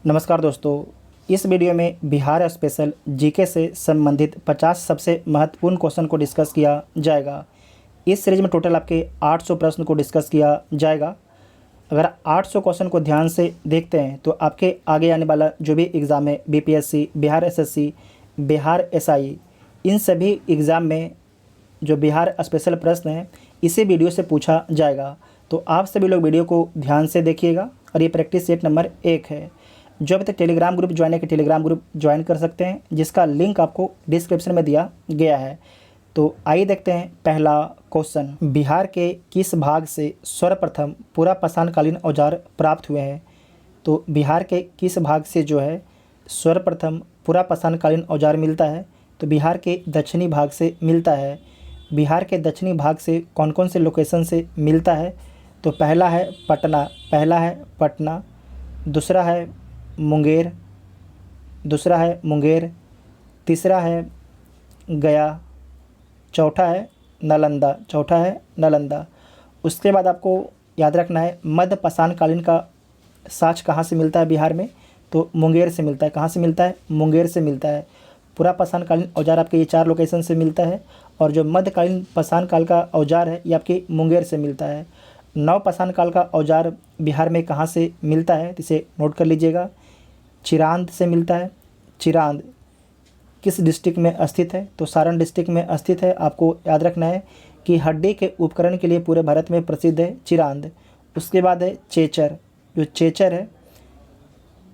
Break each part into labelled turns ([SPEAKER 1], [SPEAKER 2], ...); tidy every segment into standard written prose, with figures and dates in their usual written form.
[SPEAKER 1] नमस्कार दोस्तों, इस वीडियो में बिहार स्पेशल जीके से संबंधित 50 सबसे महत्वपूर्ण क्वेश्चन को डिस्कस किया जाएगा। इस सीरीज में टोटल आपके 800 प्रश्न को डिस्कस किया जाएगा। अगर 800 क्वेश्चन को ध्यान से देखते हैं तो आपके आगे आने वाला जो भी एग्ज़ाम है BPSC, Bihar SSC, Bihar SI, इन सभी एग्ज़ाम में जो बिहार स्पेशल प्रश्न हैं इसी वीडियो से पूछा जाएगा। तो आप सभी लोग वीडियो को ध्यान से देखिएगा। और ये प्रैक्टिस सेट नंबर 1 है। जो अभी तक टेलीग्राम ग्रुप ज्वाइन है कि टेलीग्राम ग्रुप ज्वाइन कर सकते हैं, जिसका लिंक आपको डिस्क्रिप्शन में दिया गया है। तो आइए देखते हैं पहला क्वेश्चन। बिहार के किस भाग से सर्वप्रथम पूरा पाषाणकालीन औजार प्राप्त हुए हैं? तो बिहार के किस भाग से जो है सर्वप्रथम पूरा पाषाणकालीन औजार मिलता है? तो बिहार के दक्षिणी भाग से मिलता है। बिहार के दक्षिणी भाग से कौन कौन से लोकेशन से मिलता है? तो पहला है पटना, दूसरा है मुंगेर, तीसरा है गया, चौथा है नालंदा। उसके बाद आपको याद रखना है मध्य पाषाणकालीन का साक्ष्य कहाँ से मिलता है बिहार में? तो मुंगेर से मिलता है। कहाँ से मिलता है? मुंगेर से मिलता है। पूरा पाषाणकालीन औजार आपके ये 4 लोकेशन से मिलता है। और जो मध्यकालीन पाषाण काल का औजार है ये आपके मुंगेर से मिलता है। नव पाषाण काल का औजार बिहार में कहाँ से मिलता है? इसे नोट कर लीजिएगा। चिरांद से मिलता है। चिरांद किस डिस्ट्रिक्ट में स्थित है? तो सारण डिस्ट्रिक्ट में स्थित है। आपको याद रखना है कि हड्डी के उपकरण के लिए पूरे भारत में प्रसिद्ध है चिरांद। उसके बाद है चेचर। जो चेचर है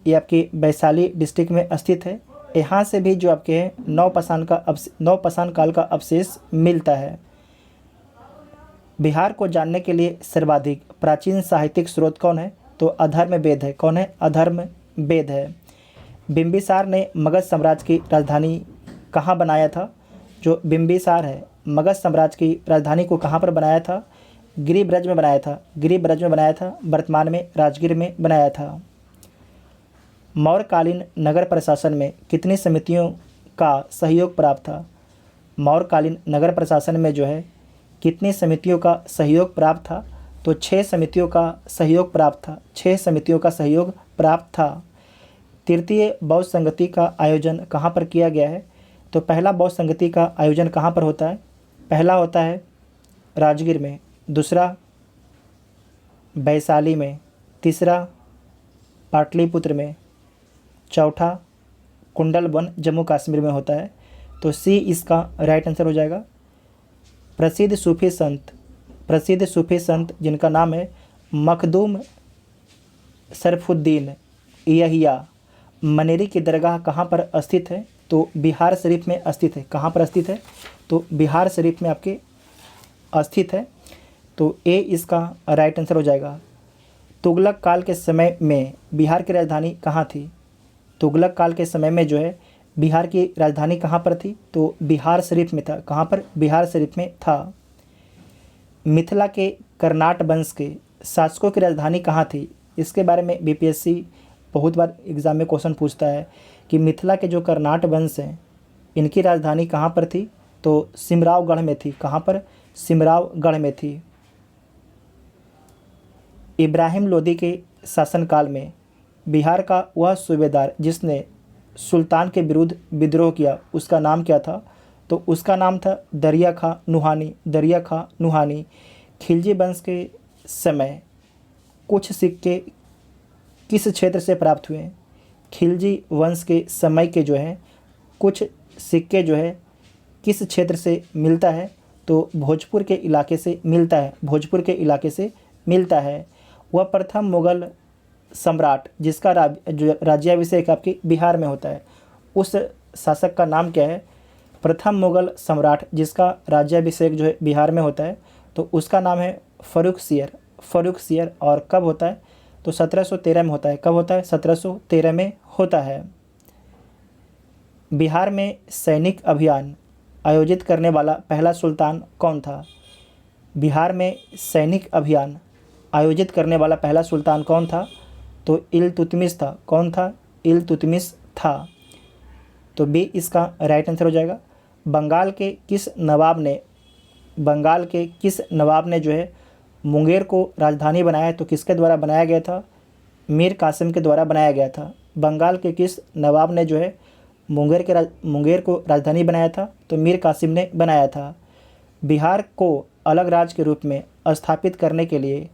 [SPEAKER 1] ये आपकी वैशाली डिस्ट्रिक्ट में स्थित है। यहाँ से भी जो आपके है नव पाषाण काल का अवशेष मिलता है। बिहार को जानने के लिए सर्वाधिक प्राचीन साहित्यिक स्रोत कौन है? तो अधर्म वेद है। कौन है? अधर्म वेद है। बिंबिसार ने मगध साम्राज्य की राजधानी कहाँ बनाया था? जो बिंबिसार है मगध साम्राज्य की राजधानी को कहाँ पर बनाया था? गिरिब्रज में बनाया था। वर्तमान में राजगीर में बनाया था। मौर्यकालीन नगर प्रशासन में कितनी समितियों का सहयोग प्राप्त था? मौर्यकालीन नगर प्रशासन में जो है कितनी समितियों का सहयोग प्राप्त था? तो 6 समितियों का सहयोग प्राप्त था। तृतीय बौद्ध संगति का आयोजन कहाँ पर किया गया है? तो पहला बौद्ध संगति का आयोजन कहाँ पर होता है? पहला होता है राजगीर में, दूसरा वैशाली में, तीसरा पाटलिपुत्र में, चौथा कुंडलवन जम्मू कश्मीर में होता है। तो सी इसका राइट आंसर हो जाएगा। प्रसिद्ध सूफी संत जिनका नाम है मखदूम शरफुद्दीन यहिया मनेरी की दरगाह कहाँ पर स्थित है? तो बिहार शरीफ में स्थित है। कहाँ पर स्थित है? तो बिहार शरीफ में आपके स्थित है। तो ए इसका राइट आंसर हो जाएगा। तुगलक काल के समय में बिहार की राजधानी कहाँ थी? तुगलक काल के समय में जो है बिहार की राजधानी कहाँ पर थी? तो बिहार शरीफ में था। कहाँ पर? बिहार शरीफ में था। मिथिला के कर्नाट वंश के शासकों की राजधानी कहाँ थी? इसके बारे में बीपीएससी बहुत बार एग्ज़ाम में क्वेश्चन पूछता है कि मिथिला के जो कर्नाट वंश हैं इनकी राजधानी कहाँ पर थी? तो सिमरावगढ़ में थी। कहाँ पर? सिमरावगढ़ में थी। इब्राहिम लोदी के शासनकाल में बिहार का वह सूबेदार जिसने सुल्तान के विरुद्ध विद्रोह किया उसका नाम क्या था? तो उसका नाम था दरिया खां नुहानी। खिलजी वंश के समय कुछ सिक्के किस क्षेत्र से प्राप्त हुए हैं? खिलजी वंश के समय के जो है कुछ सिक्के जो है किस क्षेत्र से मिलता है? तो भोजपुर के इलाके से मिलता है। वह प्रथम मुगल सम्राट जिसका जो राज्याभिषेक आपके बिहार में होता है उस शासक का नाम क्या है? प्रथम मुगल सम्राट जिसका राज्याभिषेक जो है बिहार में होता है तो उसका नाम है फर्रुख सियर। और कब होता है? तो 1713 में होता है। कब होता है? 1713 में होता है। बिहार में सैनिक अभियान आयोजित करने वाला पहला सुल्तान कौन था? बिहार में सैनिक अभियान आयोजित करने वाला पहला सुल्तान कौन था? तो इल्तुतमिश था। कौन था? इल्तुतमिश था। तो बी इसका राइट आंसर हो जाएगा। बंगाल के किस नवाब ने जो है मुंगेर को राजधानी बनाया? तो किसके द्वारा बनाया गया था? मीर कासिम के द्वारा बनाया गया था। बंगाल के किस नवाब ने जो है मुंगेर को राजधानी बनाया था? तो मीर कासिम ने बनाया था। बिहार को अलग राज्य के रूप में स्थापित करने के लिए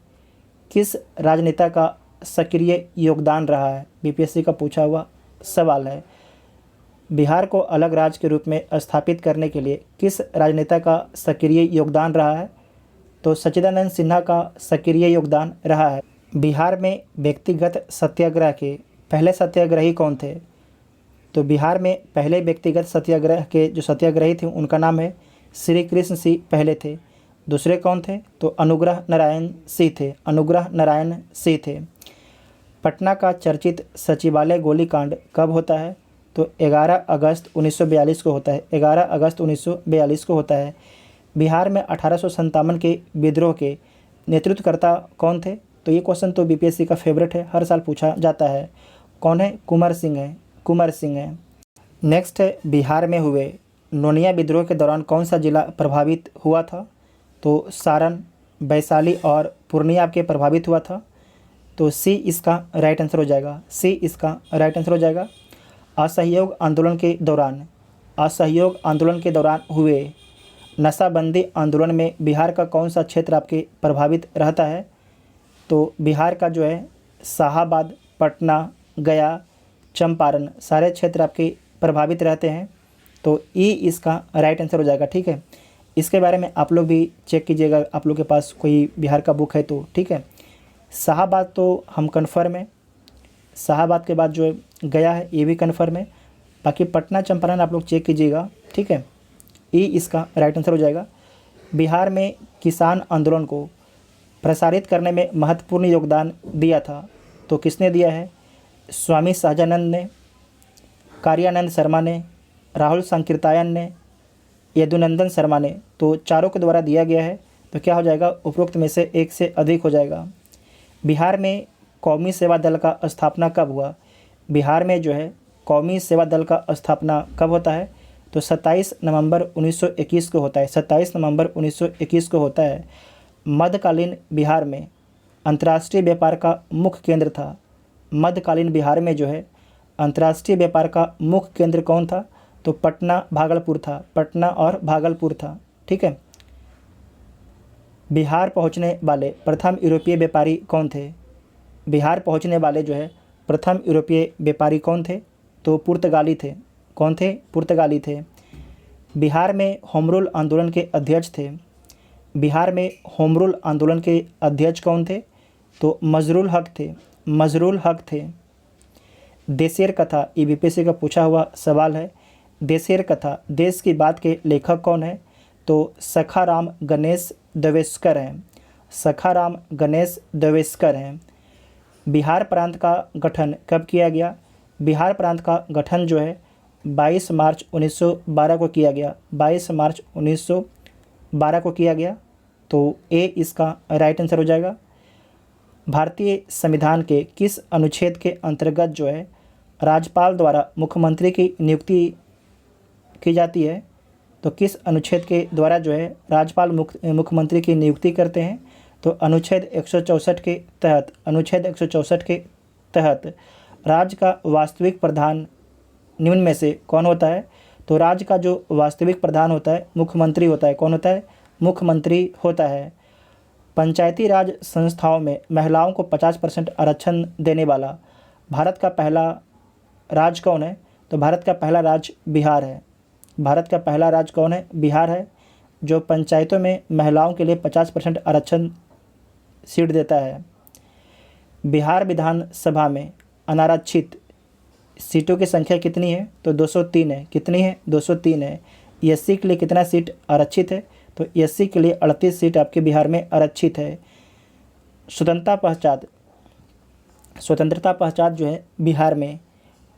[SPEAKER 1] किस राजनेता का सक्रिय योगदान रहा है? बीपीएससी का पूछा हुआ सवाल है। बिहार को अलग राज्य के रूप में स्थापित करने के लिए किस राजनेता का सक्रिय योगदान रहा है? तो सच्चिदानंद सिन्हा का सक्रिय योगदान रहा है। बिहार में व्यक्तिगत सत्याग्रह के पहले सत्याग्रही कौन थे? तो बिहार में पहले व्यक्तिगत सत्याग्रह के जो सत्याग्रही थे उनका नाम है श्री कृष्ण सिंह पहले थे। दूसरे कौन थे? तो अनुग्रह नारायण सिंह थे। अनुग्रह नारायण सिंह थे। पटना का चर्चित सचिवालय गोलीकांड कब होता है? तो 11 अगस्त 1942 को होता है। 11 अगस्त 1942 को होता है। बिहार में 1857 के विद्रोह के नेतृत्वकर्ता कौन थे? तो ये क्वेश्चन तो बीपीएससी का फेवरेट है, हर साल पूछा जाता है। कौन है? कुंवर सिंह है। कुंवर सिंह है। नेक्स्ट है, बिहार में हुए नोनिया विद्रोह के दौरान कौन सा जिला प्रभावित हुआ था? तो सारण, वैशाली और पूर्णिया आपके प्रभावित हुआ था। तो सी इसका राइट आंसर हो जाएगा। सी इसका राइट आंसर हो जाएगा। असहयोग आंदोलन के दौरान हुए नशाबंदी आंदोलन में बिहार का कौन सा क्षेत्र आपके प्रभावित रहता है? तो बिहार का जो है शाहाबाद, पटना, गया, चंपारण सारे क्षेत्र आपके प्रभावित रहते हैं। तो ई इसका राइट आंसर हो जाएगा। ठीक है, इसके बारे में आप लोग भी चेक कीजिएगा, आप लोग के पास कोई बिहार का बुक है तो। ठीक है, शाहाबाद तो हम कन्फर्म है। शाहाबाद के बाद जो गया है ये भी कन्फर्म है। बाकी पटना, चंपारण आप लोग चेक कीजिएगा। ठीक है, ई इसका राइट आंसर हो जाएगा। बिहार में किसान आंदोलन को प्रसारित करने में महत्वपूर्ण योगदान दिया था तो किसने दिया है? स्वामी सहजानंद ने, कार्यानंद शर्मा ने, राहुल संकीर्तायन ने, यदुनंदन शर्मा ने। तो चारों के द्वारा दिया गया है। तो क्या हो जाएगा? उपरोक्त में से एक से अधिक हो जाएगा। बिहार में कौमी सेवा दल का स्थापना कब हुआ? बिहार में जो है कौमी सेवा दल का स्थापना कब होता है? तो 27 नवंबर 1921 को होता है। 27 नवंबर 1921 को होता है। मध्यकालीन बिहार में अंतर्राष्ट्रीय व्यापार का मुख्य केंद्र था। मध्यकालीन बिहार में जो है अंतर्राष्ट्रीय व्यापार का मुख्य केंद्र कौन था? तो पटना, भागलपुर था। पटना और भागलपुर था। ठीक है, बिहार पहुंचने वाले प्रथम यूरोपीय व्यापारी कौन थे? बिहार पहुंचने वाले जो है प्रथम यूरोपीय व्यापारी कौन थे? तो पुर्तगाली थे। कौन थे? पुर्तगाली थे। बिहार में होम रूल आंदोलन के अध्यक्ष थे। बिहार में होम रूल आंदोलन के अध्यक्ष कौन थे? तो मजरूल हक थे। मजरूल हक थे। देशेर कथा, ये बीपीएससी का पूछा हुआ सवाल है। देशेर कथा, देश की बात के लेखक कौन है? तो सखाराम गणेश दवेस्कर हैं। सखाराम गणेश दवेस्कर हैं। बिहार प्रांत का गठन कब किया गया? बिहार प्रांत का गठन जो है 22 मार्च 1912 को किया गया। 22 मार्च 1912 को किया गया। तो ए इसका राइट आंसर हो जाएगा। भारतीय संविधान के किस अनुच्छेद के अंतर्गत जो है राज्यपाल द्वारा मुख्यमंत्री की नियुक्ति की जाती है? तो किस अनुच्छेद के द्वारा जो है राज्यपाल मुख्यमंत्री की नियुक्ति करते हैं? तो अनुच्छेद 164 के तहत। अनुच्छेद 164 के तहत राज्य का वास्तविक प्रधान निम्न में से कौन होता है? तो राज्य का जो वास्तविक प्रधान होता है मुख्यमंत्री होता है। कौन होता है? मुख्यमंत्री होता है। पंचायती राज संस्थाओं में महिलाओं को 50% आरक्षण देने वाला भारत का पहला राज्य कौन है? तो भारत का पहला राज्य बिहार है। भारत का पहला राज्य कौन है? बिहार है, जो पंचायतों में महिलाओं के लिए 50% आरक्षण सीट देता है। बिहार विधानसभा में अनारक्षित सीटों की संख्या कितनी है? तो 203 है। कितनी है? 203 है। एससी के लिए कितना सीट आरक्षित है? तो एससी के लिए 38 सीट आपके बिहार में आरक्षित है। स्वतंत्रता पश्चात जो है बिहार में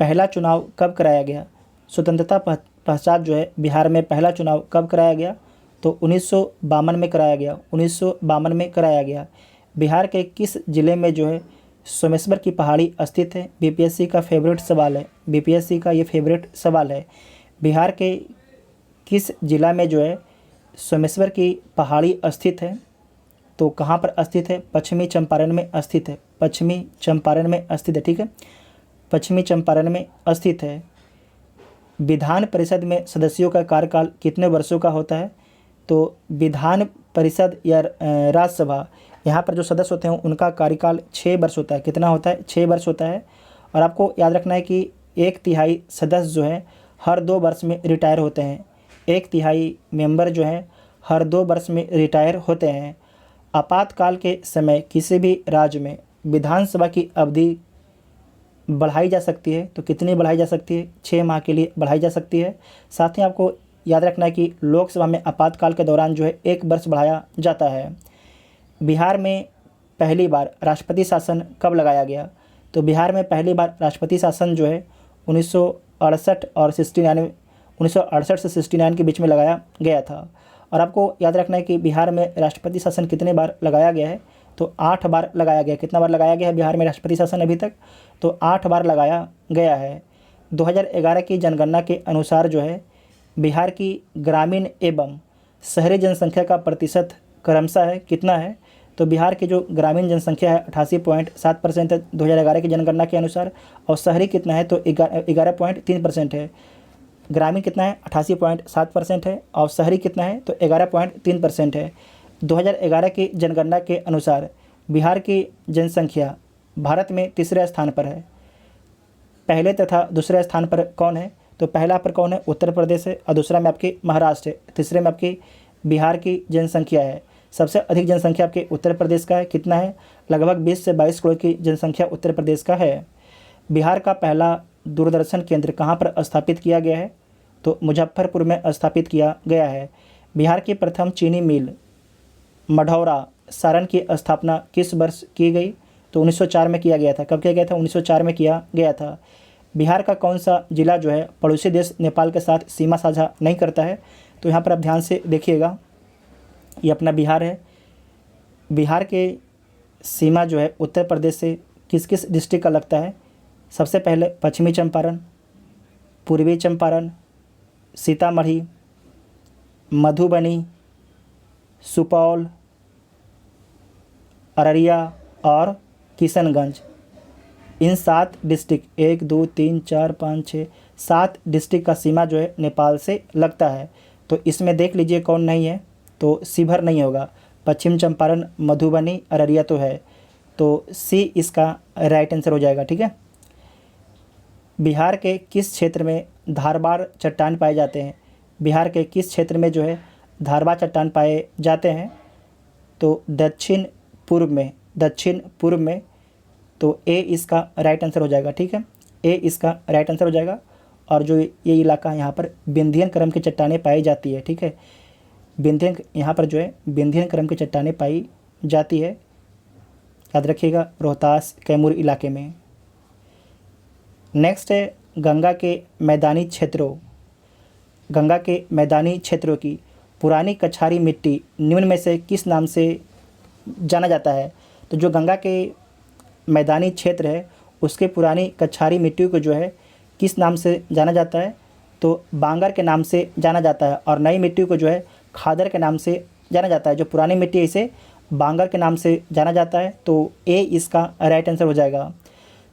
[SPEAKER 1] पहला चुनाव कब कराया गया? स्वतंत्रता पश्चात जो है बिहार में पहला चुनाव कब कराया गया? तो 1952 में कराया गया। 1952 में कराया गया। बिहार के किस जिले में जो है सोमेश्वर की पहाड़ी स्थित है? बीपीएससी का फेवरेट सवाल है। बीपीएससी का ये फेवरेट सवाल है। बिहार के किस जिला में जो है सोमेश्वर की पहाड़ी स्थित है? तो कहाँ पर स्थित है? पश्चिमी चंपारण में स्थित है। पश्चिमी चंपारण में स्थित है। ठीक है, पश्चिमी चंपारण में स्थित है। विधान परिषद में सदस्यों का कार्यकाल कितने वर्षों का होता है? तो विधान परिषद या राज्यसभा, यहाँ पर जो सदस्य होते हैं उनका कार्यकाल 6 वर्ष होता है। कितना होता है? 6 वर्ष होता है। और आपको याद रखना है कि 1/3 सदस्य जो है हर 2 वर्ष में रिटायर होते हैं। 1/3 मेंबर जो हैं हर 2 वर्ष में रिटायर होते हैं। आपातकाल के समय किसी भी राज्य में विधानसभा की अवधि बढ़ाई जा सकती है। तो कितनी बढ़ाई जा सकती है? 6 माह के लिए बढ़ाई जा सकती है। साथ ही आपको याद रखना है कि लोकसभा में आपातकाल के दौरान जो है 1 वर्ष बढ़ाया जाता है। बिहार में पहली बार राष्ट्रपति शासन कब लगाया गया? तो बिहार में पहली बार राष्ट्रपति शासन जो है 1968 और 69 1968 से 69 के बीच में लगाया गया था। और आपको याद रखना है कि बिहार में राष्ट्रपति शासन कितने बार लगाया गया है? तो 8 बार लगाया गया। कितना बार लगाया गया है बिहार में राष्ट्रपति शासन अभी तक? तो 8 बार लगाया गया है। 2011 की जनगणना के अनुसार जो है बिहार की ग्रामीण एवं शहरी जनसंख्या का प्रतिशत क्रमशः है कितना है? तो बिहार की जो ग्रामीण जनसंख्या है 88.7% है 2011 की जनगणना के अनुसार। और शहरी कितना है? तो 11.3% है। ग्रामीण कितना है? 88.7% है। और शहरी कितना है? तो 11.3% है। 2011 की जनगणना के अनुसार बिहार की जनसंख्या भारत में तीसरे स्थान पर है। पहले तथा दूसरे स्थान पर कौन है? तो पहला पर कौन है? उत्तर प्रदेश है। और दूसरा में आपकी महाराष्ट्र है। तीसरे में आपकी बिहार की जनसंख्या है। सबसे अधिक जनसंख्या आपके उत्तर प्रदेश का है। कितना है? लगभग 20 से 22 करोड़ की जनसंख्या उत्तर प्रदेश का है। बिहार का पहला दूरदर्शन केंद्र कहाँ पर स्थापित किया गया है? तो मुजफ्फरपुर में स्थापित किया गया है। बिहार की प्रथम चीनी मिल मढ़ौरा सारण की स्थापना किस वर्ष की गई? तो 1904 में किया गया था। कब किया गया था? 1904 में किया गया था। बिहार का कौन सा जिला जो है पड़ोसी देश नेपाल के साथ सीमा साझा नहीं करता है? तो यहाँ पर आप ध्यान से देखिएगा, ये अपना बिहार है। बिहार के सीमा जो है उत्तर प्रदेश से किस किस डिस्ट्रिक्ट का लगता है? सबसे पहले पश्चिमी चंपारण, पूर्वी चंपारण, सीतामढ़ी, मधुबनी, सुपौल, अररिया और किशनगंज। इन 7 डिस्ट्रिक्ट 1 2 3 4 5 6 7 डिस्ट्रिक्ट का सीमा जो है नेपाल से लगता है। तो इसमें देख लीजिए कौन नहीं है? तो शिवहर नहीं होगा। पश्चिम चंपारण, मधुबनी, अररिया तो है। तो सी इसका राइट आंसर हो जाएगा। ठीक है। बिहार के किस क्षेत्र में धारबार चट्टान पाए जाते हैं? बिहार के किस क्षेत्र में जो है धारबार चट्टान पाए जाते हैं? तो दक्षिण पूर्व में। तो ए इसका राइट आंसर हो जाएगा। ठीक है, ए इसका राइट आंसर हो जाएगा। और जो ये इलाका यहाँ पर विंध्यन क्रम की चट्टानें पाई जाती है। ठीक है, यहाँ पर जो है विंध्यन क्रम की चट्टानें पाई जाती है। याद रखिएगा, रोहतास कैमूर इलाके में। नेक्स्ट है गंगा के मैदानी क्षेत्रों की पुरानी कछारी मिट्टी निम्न में से किस नाम से जाना जाता है? तो जो गंगा के मैदानी क्षेत्र है उसके पुरानी कछारी मिट्टी को जो है किस नाम से जाना जाता है? तो बांगर के नाम से जाना जाता है। और नई मिट्टी को जो है खादर के नाम से जाना जाता है। जो पुरानी मिट्टी है इसे बांगर के नाम से जाना जाता है। तो ए इसका राइट आंसर हो जाएगा।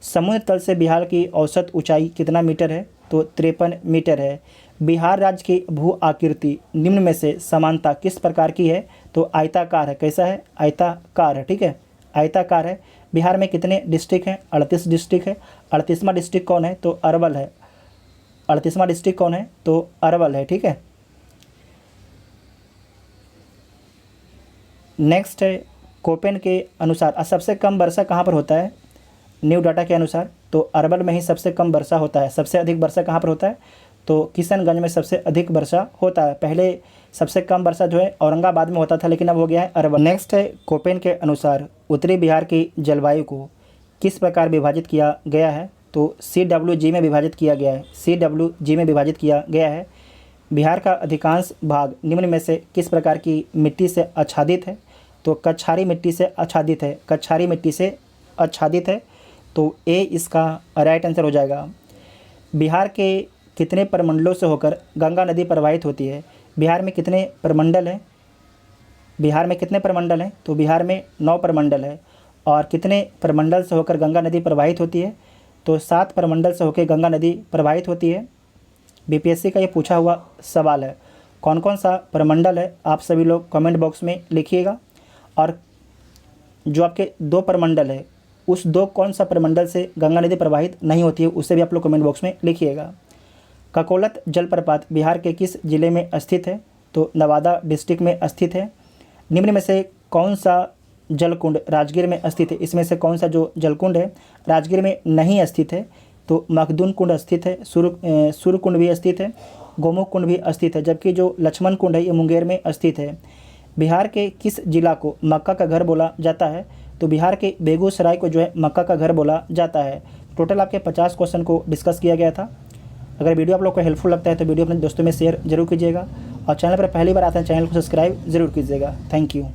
[SPEAKER 1] समुद्र तल से बिहार की औसत ऊंचाई कितना मीटर है? तो 53 मीटर है। बिहार राज्य की भू आकृति निम्न में से समानता किस प्रकार की है? तो आयताकार है। कैसा है? आयताकार है। ठीक है, आयताकार है। बिहार में कितने डिस्ट्रिक्ट हैं? 38 डिस्ट्रिक्ट है। 38वां डिस्ट्रिक्ट कौन है? तो अरवल है। 38वां डिस्ट्रिक्ट कौन है? तो अरवल है। ठीक है। नेक्स्ट है कोपेन के अनुसार सबसे कम वर्षा कहाँ पर होता है? न्यू डाटा के अनुसार तो अरवल में ही सबसे कम वर्षा होता है। सबसे अधिक वर्षा कहाँ पर होता है? तो किशनगंज में सबसे अधिक वर्षा होता है। पहले सबसे कम वर्षा जो है औरंगाबाद में होता था, लेकिन अब हो गया है अरवल। नेक्स्ट है कोपेन के अनुसार उत्तरी बिहार की जलवायु को किस प्रकार विभाजित किया गया है? तो CWG में विभाजित किया गया है। CWG में विभाजित किया गया है। बिहार का अधिकांश भाग निम्न में से किस प्रकार की मिट्टी से आच्छादित है? तो कछारी मिट्टी से आच्छादित है। कछारी मिट्टी से आच्छादित है। तो ए इसका राइट आंसर हो जाएगा। बिहार के कितने प्रमंडलों से होकर गंगा नदी प्रवाहित होती है? बिहार में कितने प्रमंडल हैं? बिहार में कितने प्रमंडल हैं? तो बिहार में 9 प्रमंडल है। और कितने प्रमंडल से होकर गंगा नदी प्रवाहित होती है? तो 7 प्रमंडल से होकर गंगा नदी प्रवाहित होती है। बीपीएससी का ये पूछा हुआ सवाल है। कौन कौन सा प्रमंडल है आप सभी लोग कमेंट बॉक्स में लिखिएगा। और जो आपके 2 प्रमंडल है उस 2 कौन सा प्रमंडल से गंगा नदी प्रवाहित नहीं होती है उसे भी आप लोग कमेंट बॉक्स में लिखिएगा। ककोलत जलप्रपात बिहार के किस जिले में स्थित है? तो नवादा डिस्ट्रिक्ट में स्थित है। निम्न में से कौन सा जलकुंड राजगीर में स्थित है? इसमें से कौन सा जो जलकुंड है राजगीर में नहीं स्थित है? तो मखदूम कुंड स्थित है, सूर्य कुंड भी स्थित है, गोमुख कुंड भी स्थित है, जबकि जो लक्ष्मण कुंड है ये मुंगेर में स्थित है। बिहार के किस जिला को मक्का का घर बोला जाता है? तो बिहार के बेगूसराय को जो है मक्का का घर बोला जाता है। टोटल आपके 50 क्वेश्चन को डिस्कस किया गया था। अगर वीडियो आप लोग को हेल्पफुल लगता है तो वीडियो अपने दोस्तों में शेयर जरूर कीजिएगा और चैनल पर पहली बार आते हैं चैनल को सब्सक्राइब जरूर कीजिएगा। Thank you.